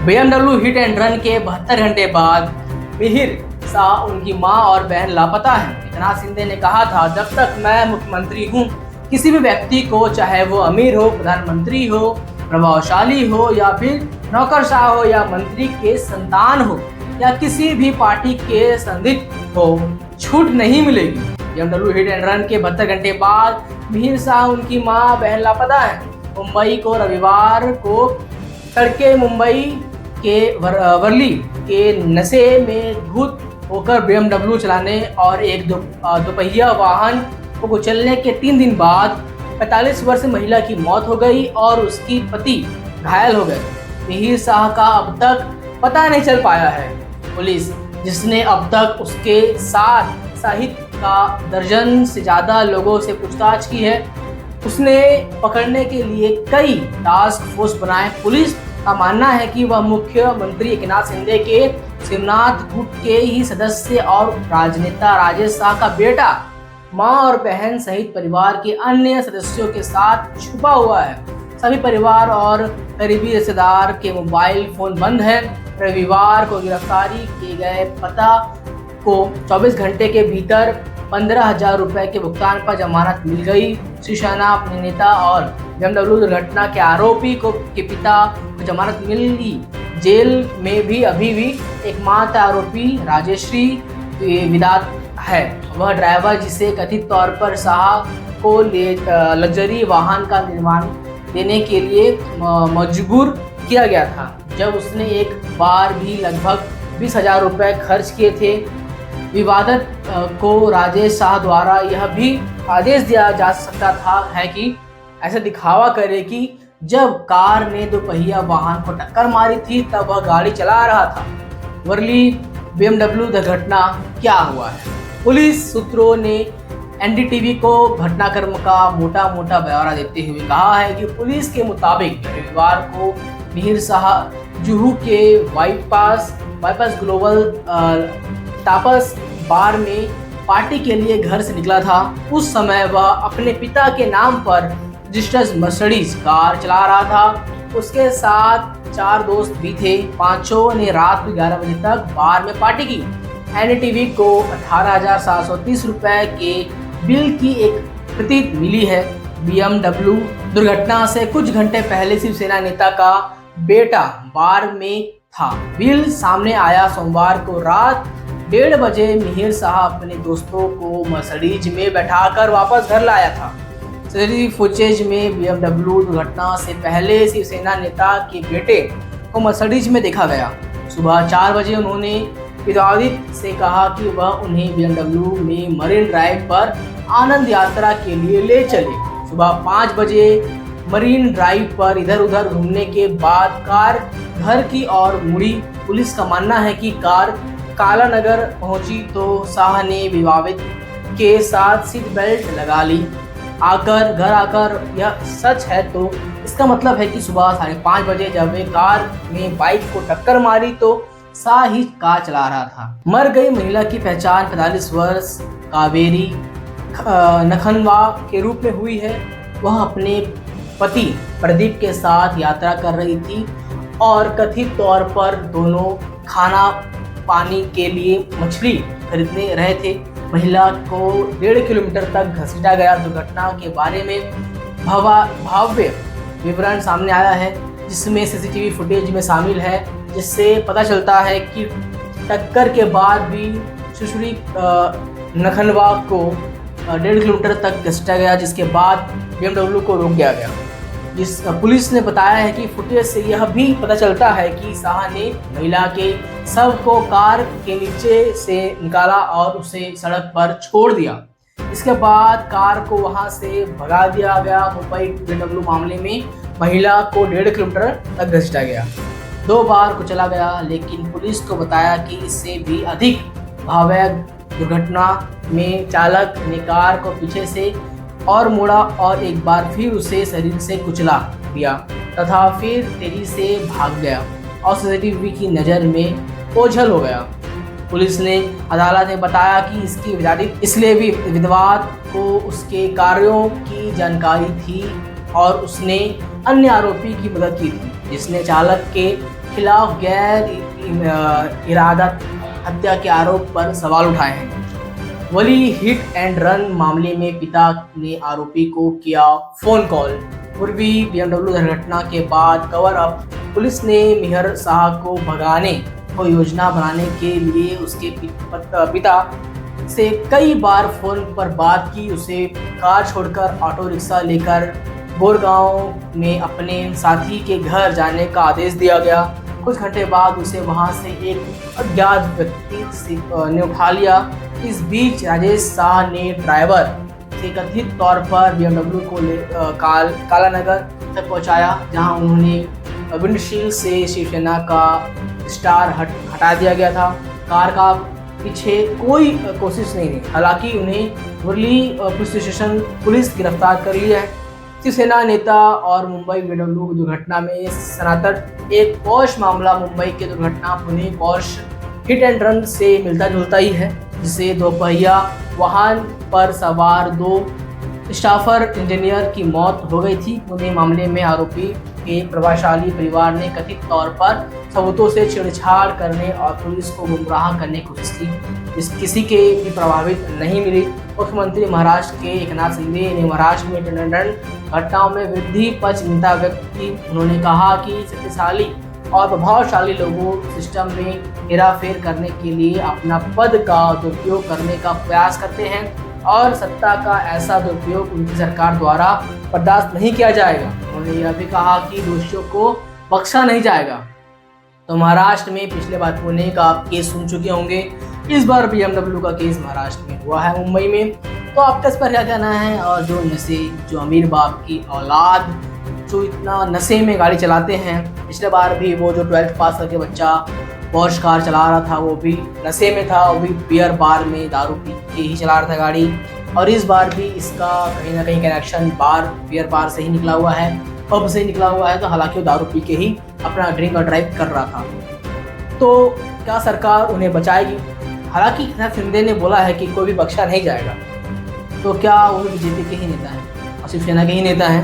BMW hit and run के 72 घंटे बाद मिहिर शाह उनकी मां और बहन लापता हैं। एकनाथ शिंदे ने कहा था, जब तक मैं मुख्यमंत्री हूं, किसी भी व्यक्ति को, चाहे वो अमीर हो, प्रधानमंत्री हो, प्रभावशाली हो या फिर नौकरशाह हो या मंत्री के संतान हो या किसी भी पार्टी के संदिग्ध हो, छूट नहीं मिलेगी। BMW हिट एंड रन के 72 घंटे बाद मिहिर शाह उनकी मां बहन लापता है। मुंबई को रविवार को तड़के मुंबई के वर्ली के नशे में धुत होकर BMW चलाने और एक दोपहिया वाहन को कुचलने के 3 दिन बाद 45 वर्षीय महिला की मौत हो गई और उसकी पति घायल हो गए। मिहिर शाह का अब तक पता नहीं चल पाया है। पुलिस, जिसने अब तक उसके साथ सहित का दर्जन से ज्यादा लोगों से पूछताछ की है, उसने पकड़ने के लिए कई टास्क फोर्स बनाए। पुलिस का मानना है कि वह मुख्यमंत्री एकनाथ शिंदे के शिवनाथ गुट के ही सदस्य और राजनेता राजेश शाह का बेटा मां और बहन सहित परिवार के अन्य सदस्यों के साथ छुपा हुआ है। सभी परिवार और करीबी रिश्तेदार के मोबाइल फोन बंद है। रविवार को गिरफ्तारी किए गए पता को 24 घंटे के भीतर 15,000 रुपए के भुगतान पर जमानत मिल गई। शिवसेना अपने नेता और BMW दुर्घटना के आरोपी के पिता को जमानत मिली। जेल में भी अभी भी एकमात्र आरोपी राजेश्री विदात है। वह ड्राइवर जिसे कथित तौर पर शाह को लग्जरी वाहन का निर्माण देने के लिए मजबूर किया गया था, जब उसने एक बार भी लगभग 20,000 रुपए खर्च किए थे। विवादत को राजेश शाह द्वारा यह भी आदेश दिया जा सकता था है कि ऐसा दिखावा करे कि जब कार ने दोपहिया वाहन को टक्कर मारी थी तब वह गाड़ी चला रहा था। वर्ली BMW दुर्घटना क्या हुआ है? पुलिस सूत्रों ने NDTV को घटनाक्रम का मोटा ब्यौरा देते हुए कहा है कि पुलिस के मुताबिक रविवार को मिहिर शाह जुहू के बाईपास ग्लोबल टापस बार में पार्टी के लिए घर से निकला था। उस समय वह अपने पिता के नाम पर रजिस्टर्ड मर्सिडीज कार चला रहा था। उसके साथ 4 दोस्त भी थे। पांचों ने रात को 11 बजे तक बार में पार्टी की। NDTV को 18,730 रुपए के बिल की एक प्रति मिली है। BMW दुर्घटना से कुछ घंटे पहले शिवसेना नेता का बेटा बार में था। बिल सामने आया सोमवार को रात 1:30 बजे मिहिर शाह अपने दोस्तों को मर्सिडीज में बैठाकर वापस घर लाया था। सीसीटीवी फुटेज में BMW दुर्घटना से पहले शिवसेना नेता के बेटे को मर्सिडीज में देखा गया। सुबह 4 बजे उन्होंने विवादित से कहा कि वह उन्हें BMW में मरीन ड्राइव पर आनंद यात्रा के लिए ले चले। सुबह 5 बजे मरीन ड्राइव पर इधर उधर घूमने के बाद कार घर की ओर मुड़ी। पुलिस का मानना है कि कार काला नगर पहुंची तो शाह ने विवादित के साथ सीट बेल्ट लगा ली। घर आकर यह सच है तो इसका मतलब है कि सुबह 5:30 बजे जब वे कार में बाइक को टक्कर मारी तो शाह ही कार चला रहा था। मर गई महिला की पहचान 45 वर्ष कावेरी नखनवा के रूप में हुई है। वह अपने पति प्रदीप के साथ यात्रा कर रही थी और कथित तौर पर दोनों खाना पानी के लिए मछली खरीदने रहे थे। महिला को 1.5 किलोमीटर तक घसीटा गया। दुर्घटना के बारे में भव्य विवरण सामने आया है, जिसमें सीसीटीवी फुटेज में शामिल है, जिससे पता चलता है कि टक्कर के बाद भी सुश्री नखनवा को 1.5 किलोमीटर तक घसीटा गया, जिसके बाद BMW को रोक दिया गया। पुलिस ने बताया है कि फुटेज से यह भी पता चलता है कि शाह ने महिला के शव को कार के नीचे से निकाला और उसे सड़क पर छोड़ दिया। इसके बाद कार को वहां से भगा दिया गया। मुंबई BMW मामले में महिला को 1.5 किलोमीटर तक घसीटा गया। 2 बार कुचला गया, लेकिन पुलिस को बताया कि इससे भी अधिक भयावह दुर्घटना में चालक ने कार को पीछे से और मोड़ा और एक बार फिर उसे शरीर से कुचला दिया तथा फिर तेजी से भाग गया और सीसीटीवी की नज़र में ओझल हो गया। पुलिस ने अदालत में बताया कि इसकी इसलिए भी विधवात को उसके कार्यों की जानकारी थी और उसने अन्य आरोपी की मदद की थी, जिसने चालक के खिलाफ गैर इरादत हत्या के आरोप पर सवाल उठाए हैं। वली हिट एंड रन मामले में पिता ने आरोपी को किया फोन कॉल। पूर्वी BMW दुर्घटना के बाद कवर अप पुलिस ने मिहिर शाह को भगाने को योजना बनाने के लिए उसके पिता से कई बार फोन पर बात की। उसे कार छोड़कर ऑटो रिक्शा लेकर गोरगांव में अपने साथी के घर जाने का आदेश दिया गया। कुछ घंटे बाद उसे वहां से एक अज्ञात व्यक्ति ने उठा लिया। इस बीच राजेश शाह ने ड्राइवर से कथित तौर पर BMW को काला नगर तक पहुंचाया, जहां उन्होंने विंडशील्ड से शिवसेना का स्टार हटा दिया गया था। कार का पीछे कोई कोशिश नहीं हुई। हालांकि उन्हें मुरली पुलिस स्टेशन पुलिस गिरफ्तार कर लिया है। शिवसेना नेता और मुंबई BMW दुर्घटना में सनातन एक पॉश मामला मुंबई के दुर्घटना Pune posh hit and run से मिलता जुलता ही है, जिसे दोपहिया वाहन पर सवार 2 स्टाफर इंजीनियर की मौत हो गई थी। पुणे मामले में आरोपी के प्रभावशाली परिवार ने कथित तौर पर सबूतों से छेड़छाड़ करने और पुलिस को गुमराह करने की कोशिश की। इस किसी के भी प्रभावित नहीं मिली। मुख्यमंत्री महाराष्ट्र के एकनाथ शिंदे ने महाराष्ट्र में टंडन घटनाओं में वृद्धि पर चिंता व्यक्त की। उन्होंने कहा कि शक्तिशाली और प्रभावशाली लोगों सिस्टम में हेराफेर करने के लिए अपना पद का दुरुपयोग करने का प्रयास करते हैं और सत्ता का ऐसा दुरुपयोग उनकी सरकार द्वारा बर्दाश्त नहीं किया जाएगा। उन्होंने यह भी कहा कि दोषियों को बख्शा नहीं जाएगा। तो महाराष्ट्र में पिछले बार पुणे का आप केस सुन चुके होंगे, इस बार BMW का केस महाराष्ट्र में हुआ है, मुंबई में। तो आपका इस पर क्या कहना है? और जो अमीर बाप की औलाद जो इतना नशे में गाड़ी चलाते हैं, पिछले बार भी वो जो 12th पास करके बच्चा पॉर्श कार चला रहा था वो भी नशे में था, वो भी बियर बार में दारू पी के ही चला रहा था गाड़ी। और इस बार भी इसका कहीं ना कहीं कनेक्शन बियर बार से ही निकला हुआ है, पब से ही निकला हुआ है। तो हालांकि वो दारू पी के ही अपना ड्रिंक और ड्राइव कर रहा था। तो क्या सरकार उन्हें बचाएगी? हालांकि एकनाथ शिंदे ने बोला है कि कोई भी बख्शा नहीं जाएगा। तो क्या वो BJP के ही नेता हैं और शिवसेना के ही नेता हैं,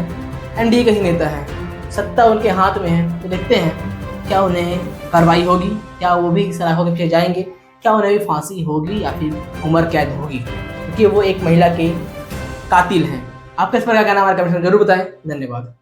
NDA के ही नेता हैं, सत्ता उनके हाथ में है। तो देखते हैं क्या उन्हें कार्रवाई होगी, क्या वो भी सलाखों के पीछे जाएंगे, क्या उन्हें भी फांसी होगी या फिर उम्र कैद होगी, क्योंकि वो एक महिला के कातिल हैं। आपका इस पर क्या कहना हमारे कमेंट में जरूर बताएं। धन्यवाद।